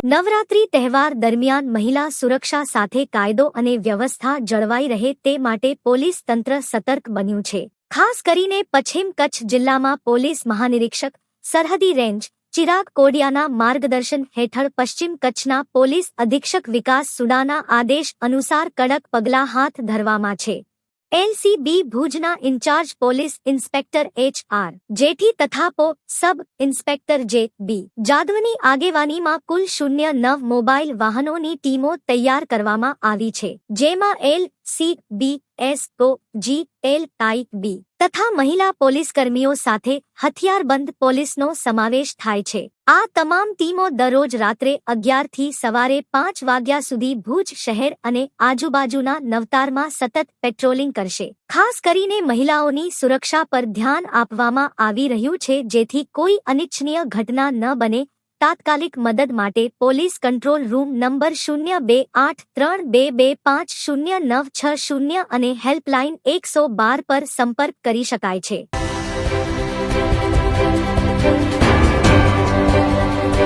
નવરાત્રી તહેવાર દરમિયાન મહિલા સુરક્ષા સાથે કાયદો અને વ્યવસ્થા જળવાઈ રહે તે માટે પોલીસ તંત્ર સતર્ક બન્યું છે. ખાસ કરીને પશ્ચિમ કચ્છ જિલ્લામાં પોલીસ મહાનિરીક્ષક, સરહદી રેન્જ, ચિરાગ કોડિયાના માર્ગદર્શન હેઠળ પશ્ચિમ કચ્છના પોલીસ અધિક્ષક વિકાસ સુડાના આદેશ અનુસાર કડક પગલાં હાથ ધરવામાં છે. એલસીબી ભુજના incharge police inspector H R. Jethi તથા પો. Sub inspector જે.બી. જાદવની આગેવાનીમાં કુલ 09 મોબાઈલ વાહનોની ટીમો તૈયાર કરવામાં આવી છે, જેમાં એલ.સી.બી. એસ.ઓ. જી.એલ.આઈ.બી. તથા મહિલા પોલીસકર્મીઓ સાથે હથિયારબંધ પોલીસનો સમાવેશ થાય છે. આ તમામ ટીમો દરરોજ રાત્રે 11 થી સવારે 5 વાગ્યા સુધી ભુજ શહેર અને આજુબાજુના નવતારમાં સતત પેટ્રોલિંગ કરશે. ખાસ કરીને મહિલાઓની સુરક્ષા પર ધ્યાન આપવામાં આવી રહ્યું છે, જેથી કોઈ અનિચ્છનીય ઘટના ન બને. તાત્કાલિક મદદ માટે પોલીસ કંટ્રોલ રૂમ નંબર 028322509060 અને હેલ્પલાઇન 112 પર સંપર્ક કરી શકાય છે.